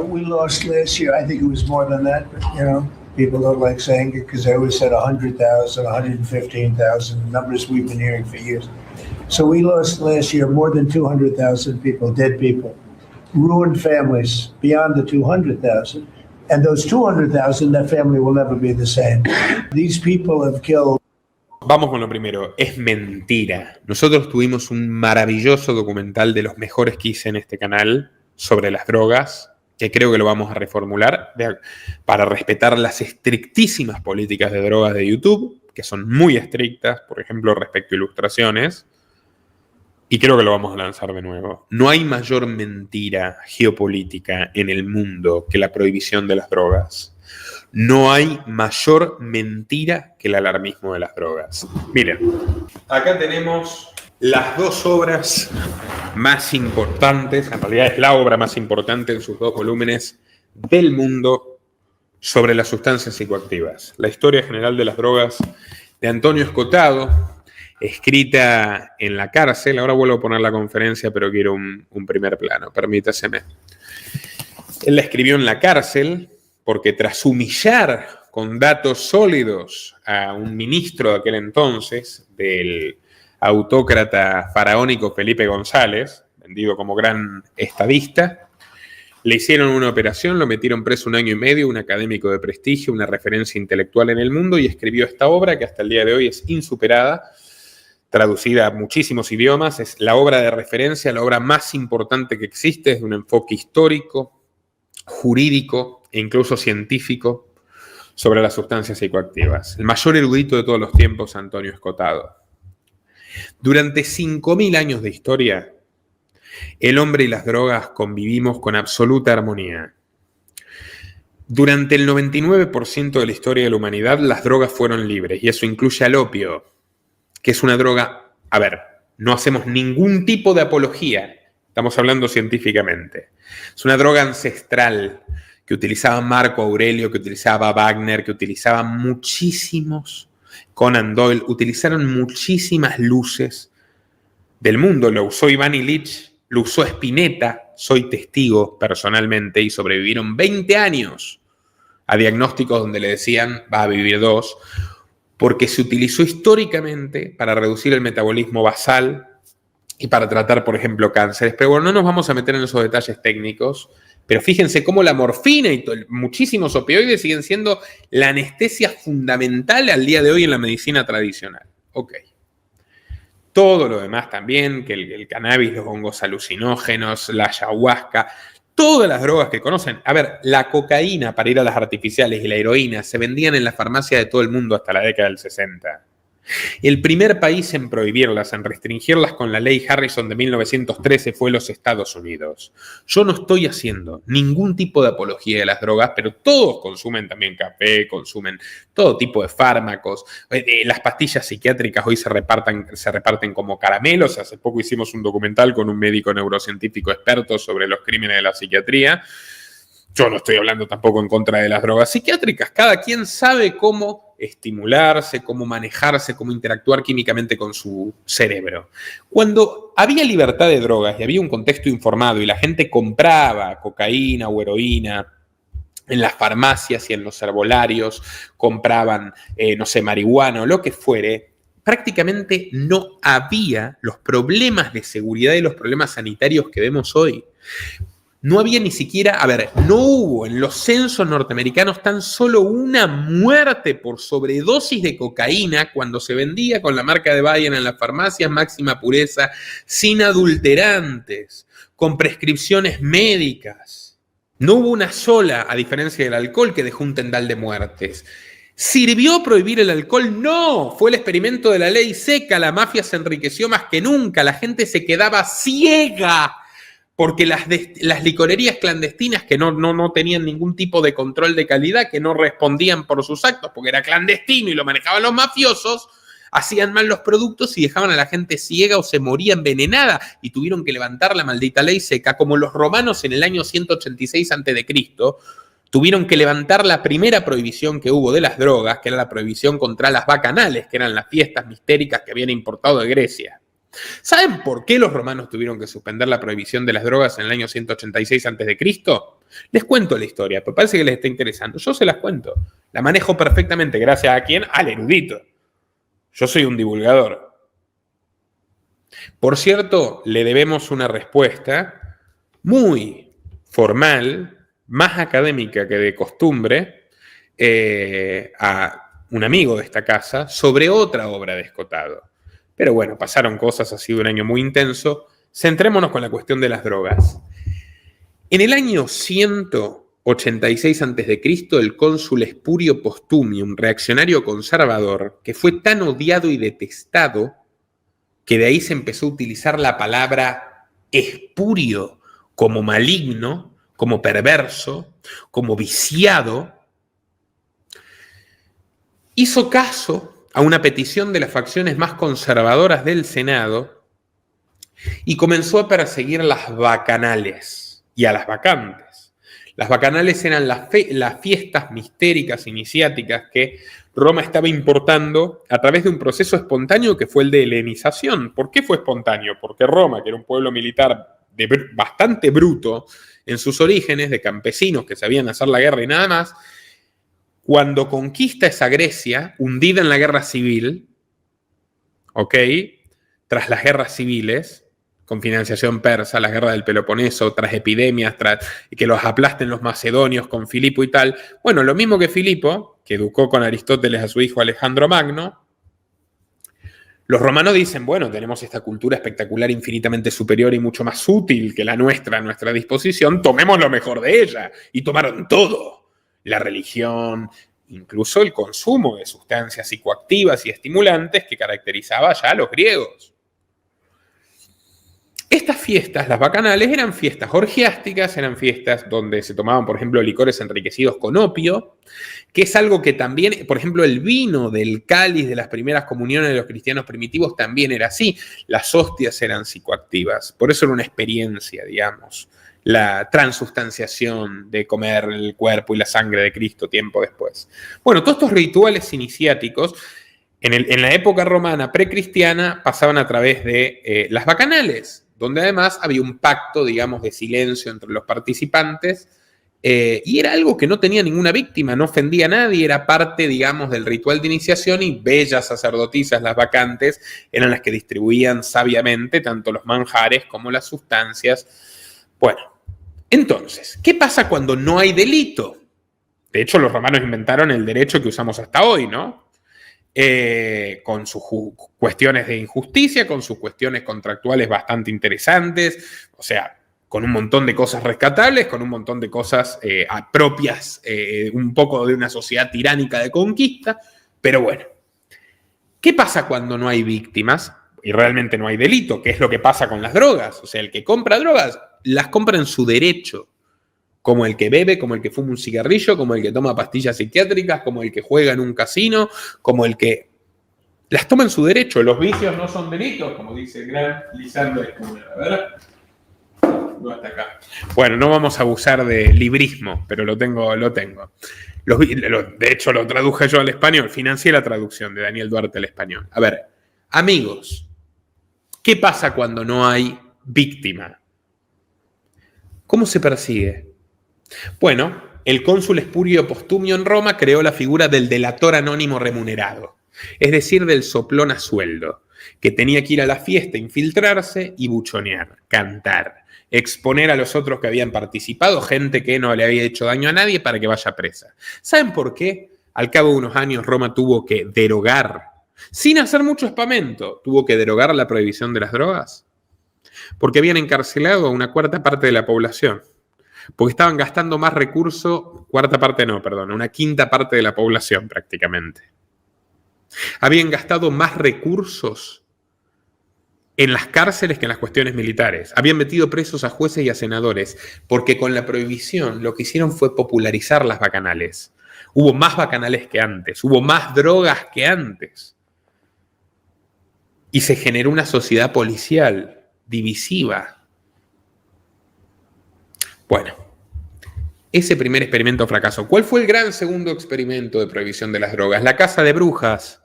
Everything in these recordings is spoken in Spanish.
We lost last year. I think it was more than that, but, people don't like saying it because they always said 100,000, 115,000, numbers we've been hearing for years. So we lost last year more than 200,000 people, dead people, ruined families beyond the 200,000. And those 200,000, that family will never be the same. These people have killed. Vamos con lo primero, es mentira. Nosotros tuvimos un maravilloso documental de los mejores que hice en este canal sobre las drogas, que creo que lo vamos a reformular para respetar las estrictísimas políticas de drogas de YouTube, que son muy estrictas, por ejemplo, respecto a ilustraciones, y creo que lo vamos a lanzar de nuevo. No hay mayor mentira geopolítica en el mundo que la prohibición de las drogas. No hay mayor mentira que el alarmismo de las drogas. Miren, acá tenemos las dos obras más importantes, en realidad es la obra más importante en sus dos volúmenes del mundo sobre las sustancias psicoactivas. La historia general de las drogas de Antonio Escotado, escrita en la cárcel. Ahora vuelvo a poner la conferencia, pero quiero un primer plano, permítaseme. Él la escribió en la cárcel porque tras humillar con datos sólidos a un ministro de aquel entonces, del autócrata faraónico Felipe González, vendido como gran estadista, le hicieron una operación, lo metieron preso 1 año y medio, un académico de prestigio, una referencia intelectual en el mundo, y escribió esta obra que hasta el día de hoy es insuperada, traducida a muchísimos idiomas. Es la obra de referencia, la obra más importante que existe, desde un enfoque histórico, jurídico e incluso científico sobre las sustancias psicoactivas. El mayor erudito de todos los tiempos, Antonio Escotado. Durante 5.000 años de historia, el hombre y las drogas convivimos con absoluta armonía. Durante el 99% de la historia de la humanidad, las drogas fueron libres, y eso incluye al opio, que es una droga, no hacemos ningún tipo de apología, estamos hablando científicamente. Es una droga ancestral que utilizaba Marco Aurelio, que utilizaba Wagner, que utilizaban muchísimos, Conan Doyle, utilizaron muchísimas luces del mundo. Lo usó Iván Ilich, lo usó Spinetta, soy testigo personalmente, y sobrevivieron 20 años a diagnósticos donde le decían, va a vivir 2, porque se utilizó históricamente para reducir el metabolismo basal y para tratar, por ejemplo, cánceres. Pero bueno, no nos vamos a meter en esos detalles técnicos, pero fíjense cómo la morfina y muchísimos opioides siguen siendo la anestesia fundamental al día de hoy en la medicina tradicional. Ok. Todo lo demás también, que el cannabis, los hongos alucinógenos, la ayahuasca, todas las drogas que conocen. La cocaína para ir a las artificiales y la heroína se vendían en las farmacias de todo el mundo hasta la década del 60. El primer país en prohibirlas, en restringirlas con la ley Harrison de 1913 fue los Estados Unidos. Yo no estoy haciendo ningún tipo de apología de las drogas, pero todos consumen también café, consumen todo tipo de fármacos. Las pastillas psiquiátricas hoy se reparten como caramelos. Hace poco hicimos un documental con un médico neurocientífico experto sobre los crímenes de la psiquiatría. Yo no estoy hablando tampoco en contra de las drogas psiquiátricas. Cada quien sabe cómo estimularse, cómo manejarse, cómo interactuar químicamente con su cerebro. Cuando había libertad de drogas y había un contexto informado y la gente compraba cocaína o heroína en las farmacias y en los herbolarios, compraban, marihuana o lo que fuere, prácticamente no había los problemas de seguridad y los problemas sanitarios que vemos hoy. No había ni siquiera, no hubo en los censos norteamericanos tan solo una muerte por sobredosis de cocaína cuando se vendía con la marca de Biden en las farmacias, máxima pureza, sin adulterantes, con prescripciones médicas. No hubo una sola, a diferencia del alcohol, que dejó un tendal de muertes. ¿Sirvió prohibir el alcohol? No, fue el experimento de la ley seca, la mafia se enriqueció más que nunca, la gente se quedaba ciega. Porque las licorerías clandestinas que no tenían ningún tipo de control de calidad, que no respondían por sus actos porque era clandestino y lo manejaban los mafiosos, hacían mal los productos y dejaban a la gente ciega o se moría envenenada y tuvieron que levantar la maldita ley seca, como los romanos en el año 186 a.C. tuvieron que levantar la primera prohibición que hubo de las drogas, que era la prohibición contra las bacanales, que eran las fiestas mistéricas que habían importado de Grecia. ¿Saben por qué los romanos tuvieron que suspender la prohibición de las drogas en el año 186 a.C.? Les cuento la historia, pero parece que les está interesando. Yo se las cuento. La manejo perfectamente, gracias a quién? Al erudito. Yo soy un divulgador. Por cierto, le debemos una respuesta muy formal, más académica que de costumbre, a un amigo de esta casa sobre otra obra de Escotado. Pero bueno, pasaron cosas, ha sido un año muy intenso. Centrémonos con la cuestión de las drogas. En el año 186 a.C., el cónsul Espurio Postumio, un reaccionario conservador, que fue tan odiado y detestado que de ahí se empezó a utilizar la palabra espurio como maligno, como perverso, como viciado, hizo caso a una petición de las facciones más conservadoras del Senado y comenzó a perseguir las bacanales y a las vacantes. Las bacanales eran las fiestas mistéricas iniciáticas que Roma estaba importando a través de un proceso espontáneo que fue el de helenización. ¿Por qué fue espontáneo? Porque Roma, que era un pueblo militar bastante bruto en sus orígenes, de campesinos que sabían hacer la guerra y nada más, cuando conquista esa Grecia, hundida en la guerra civil, ¿ok? Tras las guerras civiles, con financiación persa, la guerra del Peloponeso, tras epidemias, tras que los aplasten los macedonios con Filipo y tal. Bueno, lo mismo que Filipo, que educó con Aristóteles a su hijo Alejandro Magno, los romanos dicen, bueno, tenemos esta cultura espectacular, infinitamente superior y mucho más útil que la nuestra a nuestra disposición, tomemos lo mejor de ella. Y tomaron todo, la religión, incluso el consumo de sustancias psicoactivas y estimulantes que caracterizaba ya a los griegos. Estas fiestas, las bacanales, eran fiestas orgiásticas, eran fiestas donde se tomaban, por ejemplo, licores enriquecidos con opio, que es algo que también, por ejemplo, el vino del cáliz de las primeras comuniones de los cristianos primitivos también era así. Las hostias eran psicoactivas, por eso era una experiencia, digamos, la transustanciación de comer el cuerpo y la sangre de Cristo tiempo después. Bueno, todos estos rituales iniciáticos en la época romana precristiana pasaban a través de las bacanales, donde además había un pacto, digamos, de silencio entre los participantes, y era algo que no tenía ninguna víctima, no ofendía a nadie, era parte, digamos, del ritual de iniciación, y bellas sacerdotisas, las bacantes, eran las que distribuían sabiamente tanto los manjares como las sustancias. Bueno, entonces, ¿qué pasa cuando no hay delito? De hecho, los romanos inventaron el derecho que usamos hasta hoy, ¿no? Con sus cuestiones de injusticia, con sus cuestiones contractuales bastante interesantes, o sea, con un montón de cosas rescatables, con un montón de cosas propias, un poco de una sociedad tiránica de conquista, pero bueno, ¿qué pasa cuando no hay víctimas y realmente no hay delito? ¿Qué es lo que pasa con las drogas? O sea, el que compra drogas, las compra en su derecho, como el que bebe, como el que fuma un cigarrillo, como el que toma pastillas psiquiátricas, como el que juega en un casino, como el que las toma en su derecho. Los vicios no son delitos, como dice el gran Lisandro Spooner. A ver, no hasta acá. Bueno, no vamos a abusar de librismo, pero lo tengo. De hecho, lo traduje yo al español, financié la traducción de Daniel Duarte al español. A ver, amigos, ¿qué pasa cuando no hay víctima? ¿Cómo se persigue? Bueno, el cónsul Espurio Postumio en Roma creó la figura del delator anónimo remunerado, es decir, del soplón a sueldo, que tenía que ir a la fiesta, infiltrarse y buchonear, cantar, exponer a los otros que habían participado, gente que no le había hecho daño a nadie para que vaya presa. ¿Saben por qué? Al cabo de unos años Roma tuvo que derogar, sin hacer mucho espamento, tuvo que derogar la prohibición de las drogas, porque habían encarcelado a una cuarta parte de la población. Porque estaban gastando más recursos, una quinta parte de la población prácticamente. Habían gastado más recursos en las cárceles que en las cuestiones militares. Habían metido presos a jueces y a senadores, porque con la prohibición lo que hicieron fue popularizar las bacanales. Hubo más bacanales que antes, hubo más drogas que antes. Y se generó una sociedad policial divisiva. Bueno, ese primer experimento fracasó. ¿Cuál fue el gran segundo experimento de prohibición de las drogas? La caza de brujas.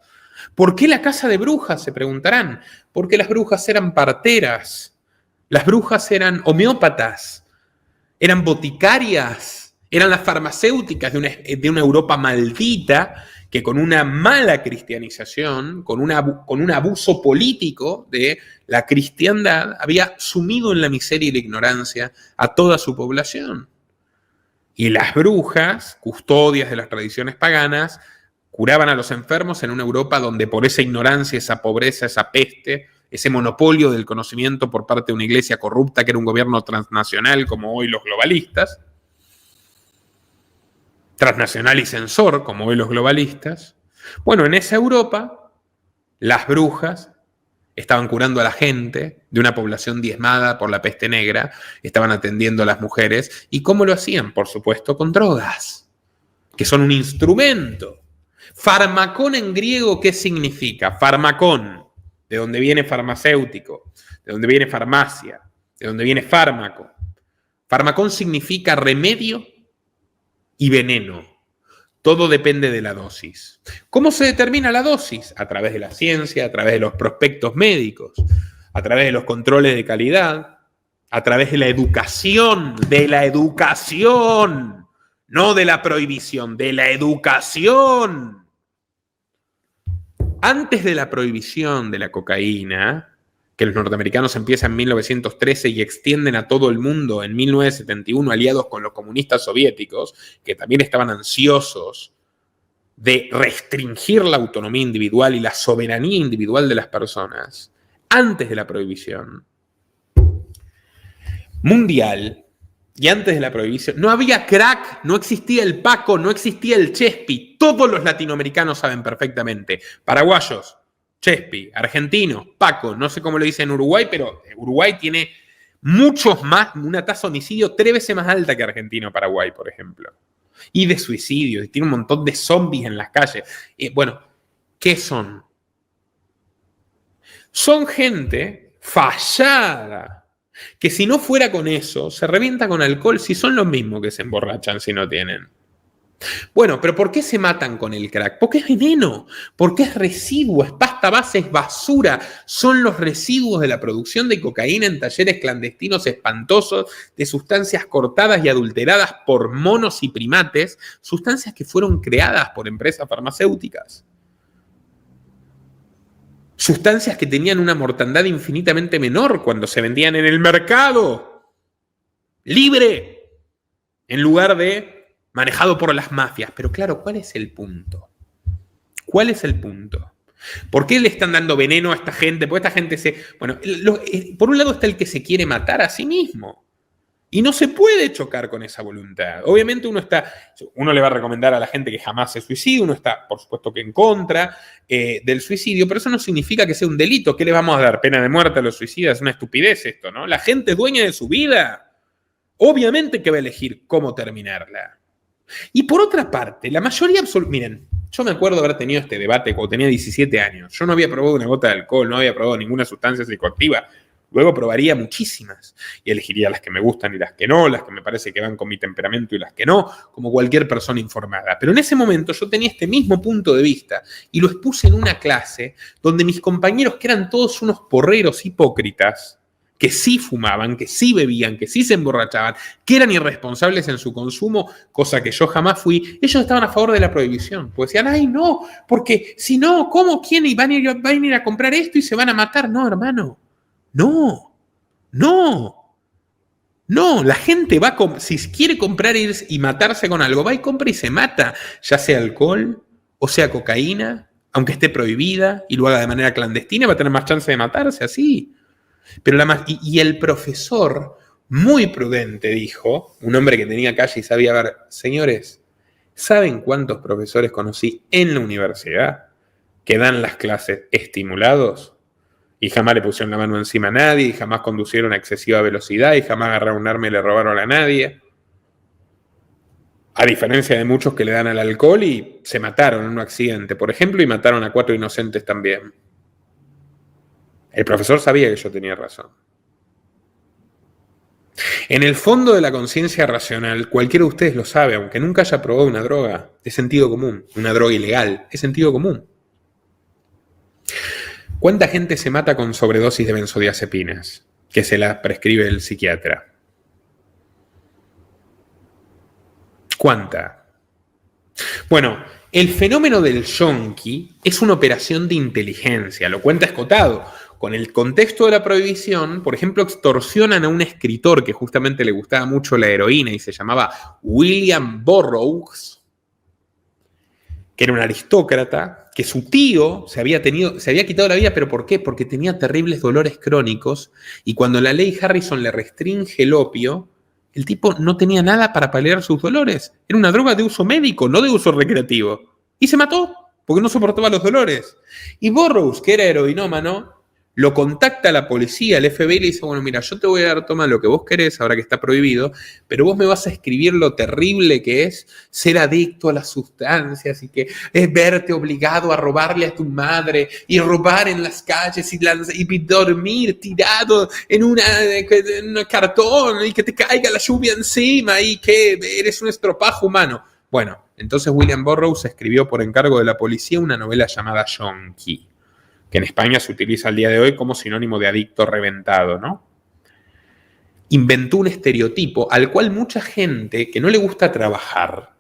¿Por qué la casa de brujas? Se preguntarán. Porque las brujas eran parteras, las brujas eran homeópatas, eran boticarias, eran las farmacéuticas de una Europa maldita que con una mala cristianización, con un abuso político de la cristiandad, había sumido en la miseria y la ignorancia a toda su población. Y las brujas, custodias de las tradiciones paganas, curaban a los enfermos en una Europa donde por esa ignorancia, esa pobreza, esa peste, ese monopolio del conocimiento por parte de una iglesia corrupta que era un gobierno transnacional como hoy los globalistas, transnacional y censor como hoy los globalistas, bueno, en esa Europa las brujas estaban curando a la gente de una población diezmada por la peste negra, estaban atendiendo a las mujeres. ¿Y cómo lo hacían? Por supuesto, con drogas, que son un instrumento. Farmacón en griego, ¿qué significa? Farmacón, de donde viene farmacéutico, de donde viene farmacia, de donde viene fármaco. Farmacón significa remedio y veneno. Todo depende de la dosis. ¿Cómo se determina la dosis? A través de la ciencia, a través de los prospectos médicos, a través de los controles de calidad, a través de la educación, no de la prohibición, de la educación. Antes de la prohibición de la cocaína, que los norteamericanos empiezan en 1913 y extienden a todo el mundo en 1971, aliados con los comunistas soviéticos, que también estaban ansiosos de restringir la autonomía individual y la soberanía individual de las personas, antes de la prohibición mundial y antes de la prohibición, no había crack, no existía el Paco, no existía el Chespi. Todos los latinoamericanos saben perfectamente. Paraguayos, Chespi, argentino, Paco, no sé cómo lo dicen en Uruguay, pero Uruguay tiene muchos más, una tasa de homicidio 3 veces más alta que Argentina o Paraguay, por ejemplo. Y de suicidios, y tiene un montón de zombies en las calles. Bueno, ¿qué son? Son gente fallada, que si no fuera con eso, se revienta con alcohol, si son los mismos que se emborrachan si no tienen. Bueno, pero ¿por qué se matan con el crack? Porque es veneno, porque es residuo, es pasta base, es basura. Son los residuos de la producción de cocaína en talleres clandestinos espantosos, de sustancias cortadas y adulteradas por monos y primates, sustancias que fueron creadas por empresas farmacéuticas. Sustancias que tenían una mortandad infinitamente menor cuando se vendían en el mercado libre, en lugar de manejado por las mafias. Pero claro, ¿cuál es el punto? ¿Cuál es el punto? ¿Por qué le están dando veneno a esta gente? Porque esta gente por un lado está el que se quiere matar a sí mismo. Y no se puede chocar con esa voluntad. Obviamente uno le va a recomendar a la gente que jamás se suicide, uno está, por supuesto, que en contra del suicidio, pero eso no significa que sea un delito. ¿Qué le vamos a dar? ¿Pena de muerte a los suicidas? Es una estupidez esto, ¿no? La gente es dueña de su vida. Obviamente que va a elegir cómo terminarla. Y por otra parte, la mayoría absoluta... Miren, yo me acuerdo haber tenido este debate cuando tenía 17 años. Yo no había probado una gota de alcohol, no había probado ninguna sustancia psicoactiva. Luego probaría muchísimas y elegiría las que me gustan y las que no, las que me parece que van con mi temperamento y las que no, como cualquier persona informada. Pero en ese momento yo tenía este mismo punto de vista y lo expuse en una clase donde mis compañeros, que eran todos unos porreros hipócritas, que sí fumaban, que sí bebían, que sí se emborrachaban, que eran irresponsables en su consumo, cosa que yo jamás fui, ellos estaban a favor de la prohibición. Pues decían, ay no, porque si no, ¿cómo? ¿Quién? Y van a ir a comprar esto y se van a matar. No, hermano. No, la gente va si quiere comprar y matarse con algo, va y compra y se mata, ya sea alcohol o sea cocaína, aunque esté prohibida y lo haga de manera clandestina, va a tener más chance de matarse así. Pero y el profesor, muy prudente, dijo, un hombre que tenía calle y sabía ver, señores, ¿saben cuántos profesores conocí en la universidad que dan las clases estimulados? Y jamás le pusieron la mano encima a nadie, y jamás conducieron a excesiva velocidad, y jamás agarraron un arma y le robaron a nadie. A diferencia de muchos que le dan al alcohol y se mataron en un accidente, por ejemplo, y mataron a 4 inocentes también. El profesor sabía que yo tenía razón. En el fondo de la conciencia racional, cualquiera de ustedes lo sabe, aunque nunca haya probado una droga, es sentido común. Una droga ilegal, es sentido común. ¿Cuánta gente se mata con sobredosis de benzodiazepinas que se la prescribe el psiquiatra? ¿Cuánta? Bueno, el fenómeno del yonki es una operación de inteligencia, lo cuenta Escotado. Con el contexto de la prohibición, por ejemplo, extorsionan a un escritor que justamente le gustaba mucho la heroína y se llamaba William Burroughs, que era un aristócrata, que su tío se había quitado la vida, ¿pero por qué? Porque tenía terribles dolores crónicos y cuando la ley Harrison le restringe el opio, el tipo no tenía nada para paliar sus dolores. Era una droga de uso médico, no de uso recreativo. Y se mató porque no soportaba los dolores. Y Burroughs, que era heroinómano, lo contacta a la policía, el FBI, y le dice, bueno, mira, yo te voy a dar, toma lo que vos querés, ahora que está prohibido, pero vos me vas a escribir lo terrible que es ser adicto a las sustancias y que es verte obligado a robarle a tu madre y robar en las calles y dormir tirado en un cartón y que te caiga la lluvia encima y que eres un estropajo humano. Bueno, entonces William Burroughs escribió por encargo de la policía una novela llamada Yonki, que en España se utiliza al día de hoy como sinónimo de adicto reventado, ¿no? Inventó un estereotipo al cual mucha gente que no le gusta trabajar,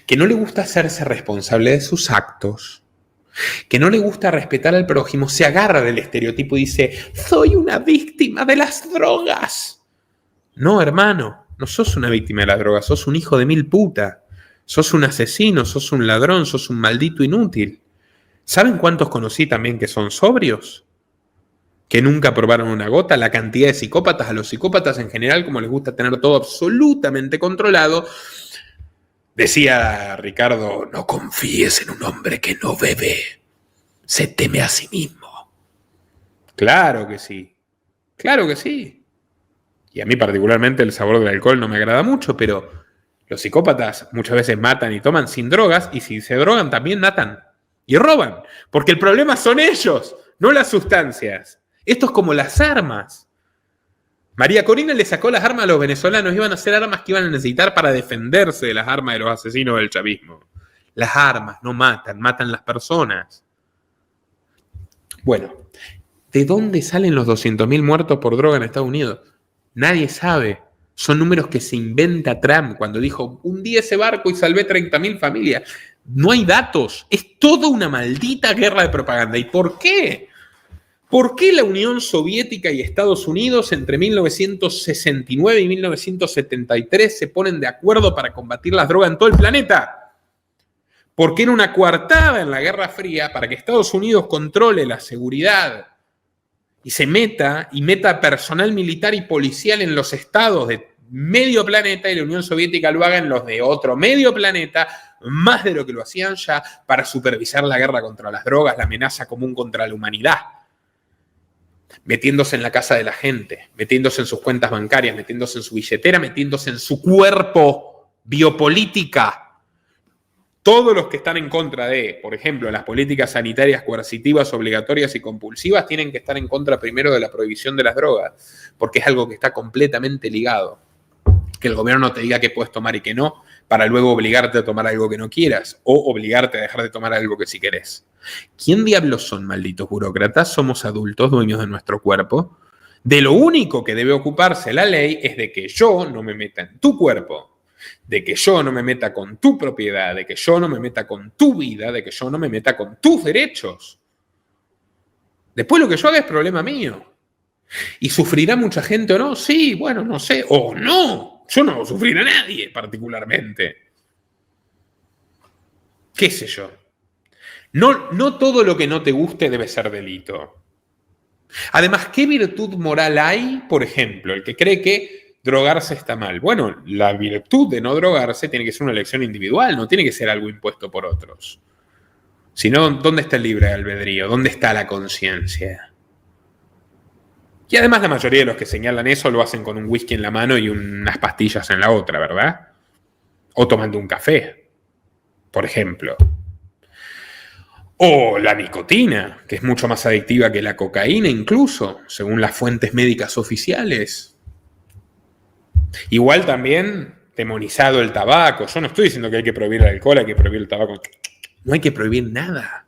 que no le gusta hacerse responsable de sus actos, que no le gusta respetar al prójimo, se agarra del estereotipo y dice, soy una víctima de las drogas. No, hermano, no sos una víctima de las drogas, sos un hijo de mil puta, sos un asesino, sos un ladrón, sos un maldito inútil. ¿Saben cuántos conocí también que son sobrios? Que nunca probaron una gota. La cantidad de psicópatas, a los psicópatas en general, como les gusta tener todo absolutamente controlado, decía Ricardo, no confíes en un hombre que no bebe, se teme a sí mismo. Claro que sí, claro que sí. Y a mí particularmente el sabor del alcohol no me agrada mucho, pero los psicópatas muchas veces matan y toman sin drogas, y si se drogan también matan. Y roban, porque el problema son ellos, no las sustancias. Esto es como las armas. María Corina le sacó las armas a los venezolanos, iban a ser armas que iban a necesitar para defenderse de las armas de los asesinos del chavismo. Las armas no matan, matan las personas. Bueno, ¿de dónde salen los 200.000 muertos por droga en Estados Unidos? Nadie sabe. Son números que se inventa Trump cuando dijo, hundí ese barco y salvé 30.000 familias. No hay datos, es toda una maldita guerra de propaganda. ¿Y por qué? ¿Por qué la Unión Soviética y Estados Unidos entre 1969 y 1973 se ponen de acuerdo para combatir las drogas en todo el planeta? Porque era una coartada en la Guerra Fría para que Estados Unidos controle la seguridad y se meta personal militar y policial en los estados de medio planeta y la Unión Soviética lo haga en los de otro medio planeta, más de lo que lo hacían ya, para supervisar la guerra contra las drogas, la amenaza común contra la humanidad. Metiéndose en la casa de la gente, metiéndose en sus cuentas bancarias, metiéndose en su billetera, metiéndose en su cuerpo, biopolítica. Todos los que están en contra de, por ejemplo, las políticas sanitarias coercitivas, obligatorias y compulsivas tienen que estar en contra primero de la prohibición de las drogas, porque es algo que está completamente ligado. Que el gobierno te diga qué puedes tomar y qué no, para luego obligarte a tomar algo que no quieras o obligarte a dejar de tomar algo que sí querés. ¿Quién diablos son, malditos burócratas? Somos adultos, dueños de nuestro cuerpo. De lo único que debe ocuparse la ley es de que yo no me meta en tu cuerpo, de que yo no me meta con tu propiedad, de que yo no me meta con tu vida, de que yo no me meta con tus derechos. Después lo que yo haga es problema mío. ¿Y sufrirá mucha gente o no? Sí, bueno, no sé. O no. Yo no voy a sufrir a nadie particularmente. ¿Qué sé yo? No todo lo que no te guste debe ser delito. Además, ¿qué virtud moral hay, por ejemplo, el que cree que drogarse está mal? Bueno, la virtud de no drogarse tiene que ser una elección individual, no tiene que ser algo impuesto por otros. Si no, ¿dónde está el libre albedrío? ¿Dónde está la conciencia? Y además la mayoría de los que señalan eso lo hacen con un whisky en la mano y unas pastillas en la otra, ¿verdad? O tomando un café, por ejemplo. O la nicotina, que es mucho más adictiva que la cocaína incluso, según las fuentes médicas oficiales. Igual también demonizado el tabaco. Yo no estoy diciendo que hay que prohibir el alcohol, hay que prohibir el tabaco. No hay que prohibir nada.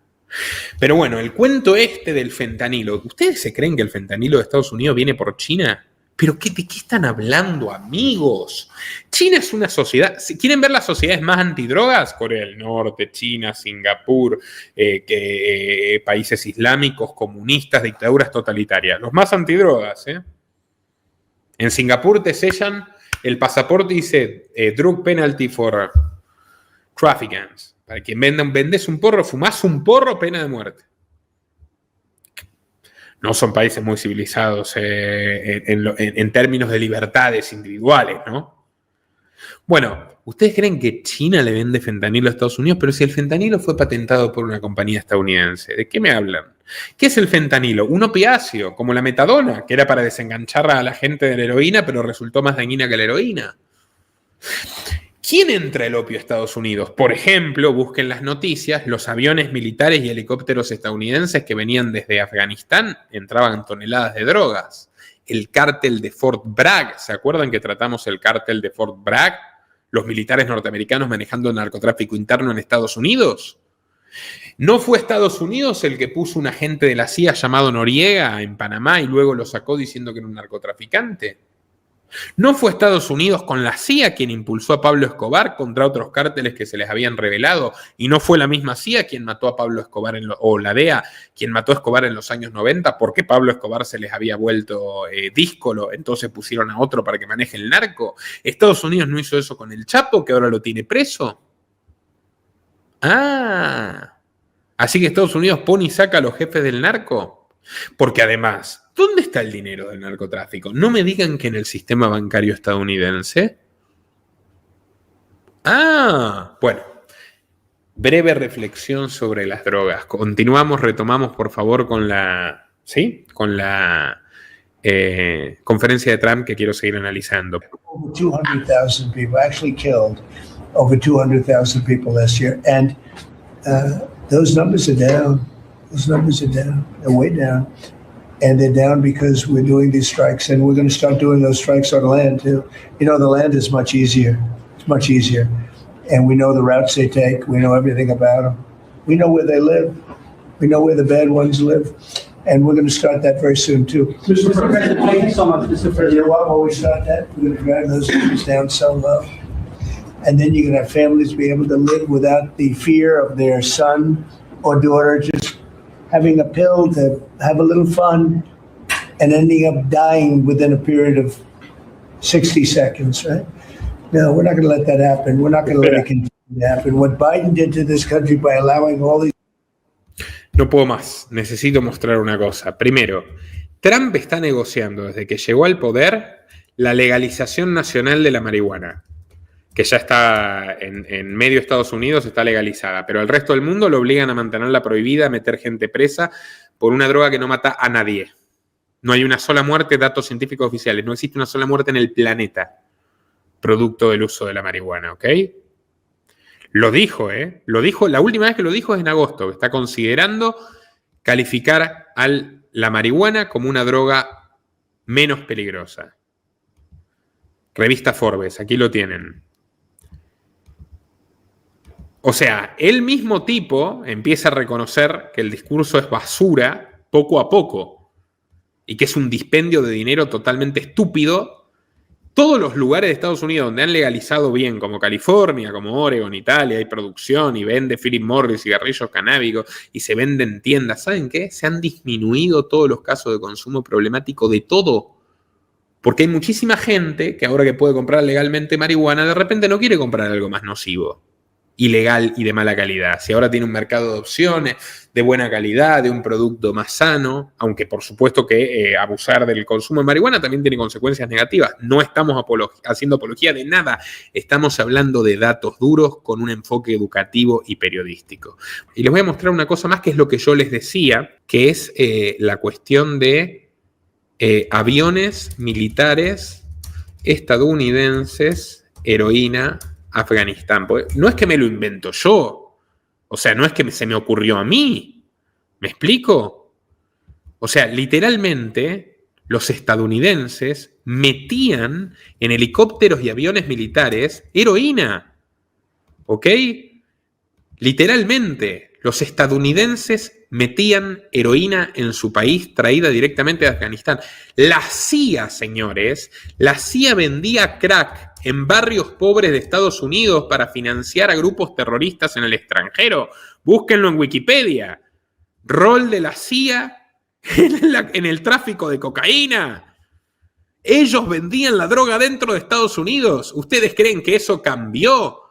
Pero bueno, el cuento este del fentanilo. ¿Ustedes se creen que el fentanilo de Estados Unidos viene por China? ¿Pero de qué están hablando, amigos? China es una sociedad. Si quieren ver las sociedades más antidrogas, Corea del Norte, China, Singapur, países islámicos, comunistas, dictaduras totalitarias. Los más antidrogas, ¿eh? En Singapur te sellan el pasaporte y dice drug penalty for traffickers. Para quien vendes un porro, fumás un porro, pena de muerte. No son países muy civilizados en términos de libertades individuales, ¿no? Bueno, ¿ustedes creen que China le vende fentanilo a Estados Unidos? Pero si el fentanilo fue patentado por una compañía estadounidense, ¿de qué me hablan? ¿Qué es el fentanilo? Un opiáceo, como la metadona, que era para desenganchar a la gente de la heroína, pero resultó más dañina que la heroína. ¿Quién entra el opio a Estados Unidos? Por ejemplo, busquen las noticias, los aviones militares y helicópteros estadounidenses que venían desde Afganistán entraban toneladas de drogas. El cártel de Fort Bragg, ¿se acuerdan que tratamos el cártel de Fort Bragg? Los militares norteamericanos manejando el narcotráfico interno en Estados Unidos. ¿No fue Estados Unidos el que puso un agente de la CIA llamado Noriega en Panamá y luego lo sacó diciendo que era un narcotraficante? ¿No fue Estados Unidos con la CIA quien impulsó a Pablo Escobar contra otros cárteles que se les habían revelado? ¿Y no fue la misma CIA quien mató a Pablo Escobar, o la DEA, quien mató a Escobar en los años 90 porque Pablo Escobar se les había vuelto díscolo? Entonces pusieron a otro para que maneje el narco. ¿Estados Unidos no hizo eso con el Chapo, que ahora lo tiene preso? Así que Estados Unidos pone y saca a los jefes del narco. Porque además, ¿dónde está el dinero del narcotráfico? No me digan que en el sistema bancario estadounidense. Bueno. Breve reflexión sobre las drogas. Continuamos, retomamos por favor con la conferencia de Trump que quiero seguir analizando. Over 200,000 people actually killed over 200,000 people last year, and those numbers are down. Those numbers are down. They're way down. And they're down because we're doing these strikes, and we're going to start doing those strikes on land too. You know, the land is much easier. It's much easier. And we know the routes they take. We know everything about them. We know where they live. We know where the bad ones live. And we're going to start that very soon too. Mr. President, thank you so much, Mr. You President. know what, when we start that, we're going to drive those numbers down so low. And then you're going to have families be able to live without the fear of their son or daughter just having a pill to have a little fun and ending up dying within a period of 60 seconds, right? No, we're not going to let that happen. We're not going to let it continue to happen. What Biden did to this country by allowing all these... No puedo más. Necesito mostrar una cosa. Primero, Trump está negociando desde que llegó al poder la legalización nacional de la marihuana, que ya está en medio Estados Unidos, está legalizada, pero al resto del mundo lo obligan a mantenerla prohibida, a meter gente presa por una droga que no mata a nadie. No hay una sola muerte, datos científicos oficiales, no existe una sola muerte en el planeta producto del uso de la marihuana, ¿ok? Lo dijo, Lo dijo, la última vez que lo dijo es en agosto, que está considerando calificar a la marihuana como una droga menos peligrosa. Revista Forbes, aquí lo tienen. O sea, el mismo tipo empieza a reconocer que el discurso es basura poco a poco y que es un dispendio de dinero totalmente estúpido. Todos los lugares de Estados Unidos donde han legalizado bien, como California, como Oregon, Italia, hay producción y vende Philip Morris cigarrillos canábicos y se venden tiendas. ¿Saben qué? Se han disminuido todos los casos de consumo problemático de todo. Porque hay muchísima gente que ahora que puede comprar legalmente marihuana, de repente no quiere comprar algo más nocivo, ilegal y de mala calidad. Si ahora tiene un mercado de opciones, de buena calidad, de un producto más sano, aunque por supuesto que abusar del consumo de marihuana también tiene consecuencias negativas. No estamos haciendo apología de nada, estamos hablando de datos duros con un enfoque educativo y periodístico. Y les voy a mostrar una cosa más que es lo que yo les decía, que es la cuestión de aviones militares estadounidenses, heroína, Afganistán. No es que me lo invento yo. O sea, no es que se me ocurrió a mí. ¿Me explico? O sea, literalmente los estadounidenses metían en helicópteros y aviones militares heroína. ¿Ok? Literalmente. Los estadounidenses metían heroína en su país traída directamente de Afganistán. La CIA, señores, la CIA vendía crack en barrios pobres de Estados Unidos para financiar a grupos terroristas en el extranjero. Búsquenlo en Wikipedia. Rol de la CIA en el tráfico de cocaína. Ellos vendían la droga dentro de Estados Unidos. ¿Ustedes creen que eso cambió?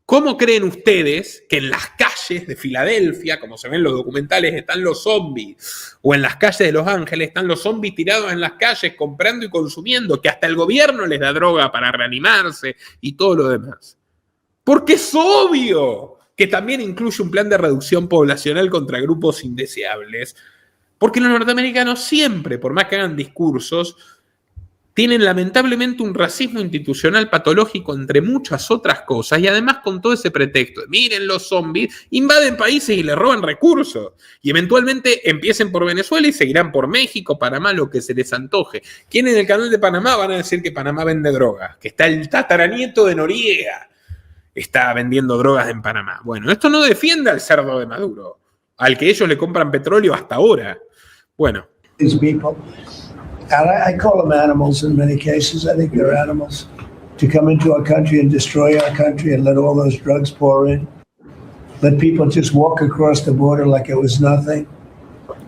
¿Cómo creen ustedes que en las calles de Filadelfia, como se ven en los documentales, están los zombies? O en las calles de Los Ángeles están los zombies tirados en las calles comprando y consumiendo, que hasta el gobierno les da droga para reanimarse y todo lo demás. Porque es obvio que también incluye un plan de reducción poblacional contra grupos indeseables. Porque los norteamericanos siempre, por más que hagan discursos, tienen lamentablemente un racismo institucional patológico entre muchas otras cosas y además con todo ese pretexto de miren los zombies, invaden países y les roban recursos y eventualmente empiecen por Venezuela y seguirán por México, Panamá, lo que se les antoje. ¿Quién en el canal de Panamá van a decir que Panamá vende drogas? Que está el tataranieto de Noriega está vendiendo drogas en Panamá. Bueno, esto no defiende al cerdo de Maduro, al que ellos le compran petróleo hasta ahora. Bueno. These people. And I call them animals in many cases. I think they're animals. To come into our country and destroy our country and let all those drugs pour in. Let people just walk across the border like it was nothing.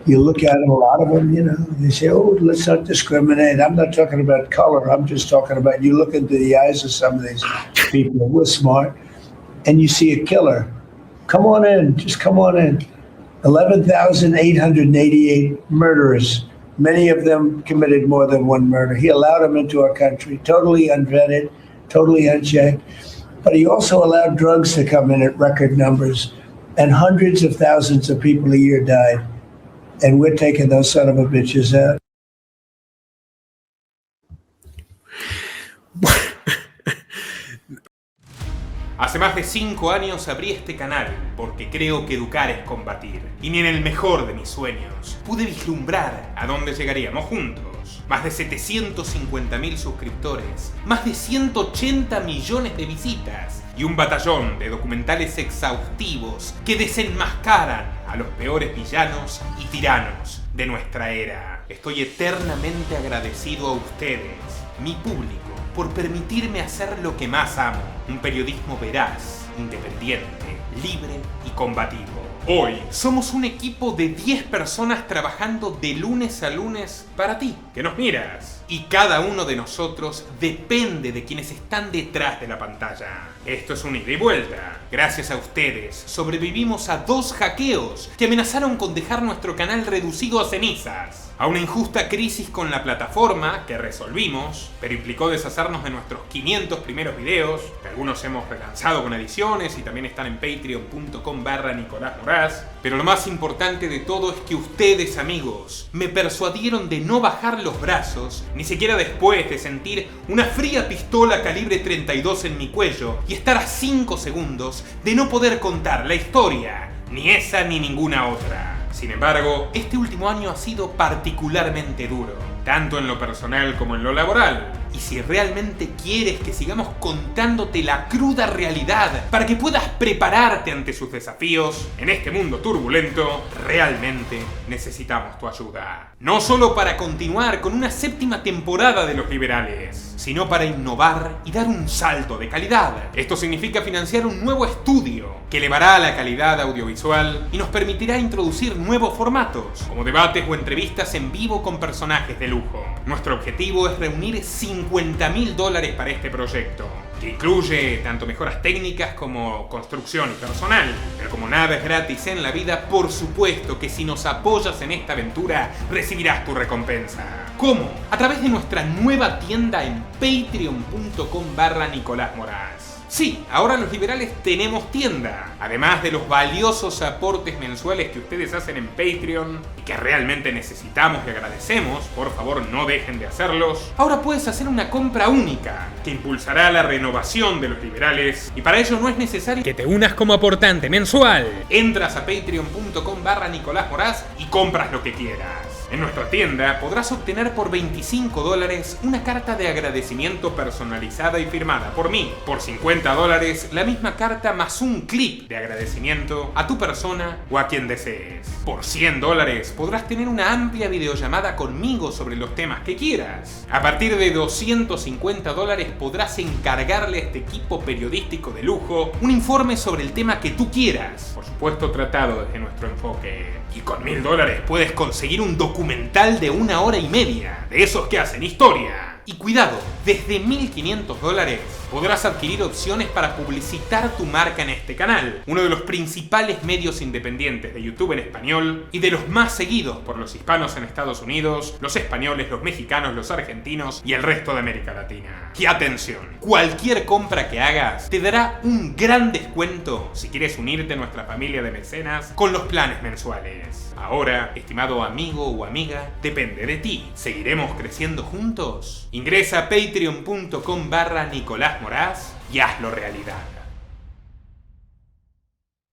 You look at them, a lot of them, you know, they say, oh, let's not discriminate. I'm not talking about color. I'm just talking about you look into the eyes of some of these people. We're smart. And you see a killer. Come on in. Just come on in. 11,888 murderers. Many of them committed more than one murder. He allowed them into our country, totally unvetted, totally unchecked. But he also allowed drugs to come in at record numbers. And hundreds of thousands of people a year died. And we're taking those son of a bitches out. Hace más de 5 años abrí este canal porque creo que educar es combatir. Y ni en el mejor de mis sueños pude vislumbrar a dónde llegaríamos juntos. Más de 750.000 suscriptores, más de 180 millones de visitas y un batallón de documentales exhaustivos que desenmascaran a los peores villanos y tiranos de nuestra era. Estoy eternamente agradecido a ustedes, mi público, por permitirme hacer lo que más amo, un periodismo veraz, independiente, libre y combativo. Hoy somos un equipo de 10 personas trabajando de lunes a lunes para ti, que nos miras. Y cada uno de nosotros depende de quienes están detrás de la pantalla. Esto es un ida y vuelta. Gracias a ustedes sobrevivimos a 2 hackeos que amenazaron con dejar nuestro canal reducido a cenizas. A una injusta crisis con la plataforma que resolvimos, pero implicó deshacernos de nuestros 500 primeros videos, que algunos hemos relanzado con ediciones y también están en patreon.com/Nicolás Moraz. Pero lo más importante de todo es que ustedes, amigos, me persuadieron de no bajar los brazos, ni siquiera después de sentir una fría pistola calibre 32 en mi cuello y estar a 5 segundos de no poder contar la historia, ni esa ni ninguna otra. Sin embargo, este último año ha sido particularmente duro, tanto en lo personal como en lo laboral. Y si realmente quieres que sigamos contándote la cruda realidad para que puedas prepararte ante sus desafíos en este mundo turbulento, realmente necesitamos tu ayuda. No solo para continuar con una 7ª temporada de Los Liberales, sino para innovar y dar un salto de calidad. Esto significa financiar un nuevo estudio que elevará la calidad audiovisual y nos permitirá introducir nuevos formatos, como debates o entrevistas en vivo con personajes de lujo. Nuestro objetivo es reunir $50.000 para este proyecto, que incluye tanto mejoras técnicas como construcción y personal. Pero como nada es gratis en la vida, por supuesto que si nos apoyas en esta aventura, recibirás tu recompensa. ¿Cómo? A través de nuestra nueva tienda en patreon.com/Nicolás Moraz. Sí, ahora los liberales tenemos tienda. Además de los valiosos aportes mensuales que ustedes hacen en Patreon y que realmente necesitamos y agradecemos, por favor no dejen de hacerlos. Ahora puedes hacer una compra única que impulsará la renovación de los liberales y para ello no es necesario que te unas como aportante mensual. Entras a patreon.com/Nicolás Moraz y compras lo que quieras. En nuestra tienda podrás obtener por $25 una carta de agradecimiento personalizada y firmada por mí. Por $50 la misma carta más un clip de agradecimiento a tu persona o a quien desees. Por $100 podrás tener una amplia videollamada conmigo sobre los temas que quieras. A partir de $250 podrás encargarle a este equipo periodístico de lujo un informe sobre el tema que tú quieras. Por supuesto, tratado desde nuestro enfoque. Y con $1000 puedes conseguir un documental de 1 hora y media, de esos que hacen historia. Y cuidado, desde $1500 podrás adquirir opciones para publicitar tu marca en este canal, uno de los principales medios independientes de YouTube en español y de los más seguidos por los hispanos en Estados Unidos, los españoles, los mexicanos, los argentinos y el resto de América Latina. Y atención, cualquier compra que hagas te dará un gran descuento si quieres unirte a nuestra familia de mecenas con los planes mensuales. Ahora, estimado amigo o amiga, depende de ti. ¿Seguiremos creciendo juntos? Ingresa a patreon.com/Nicolás Moraz y hazlo realidad.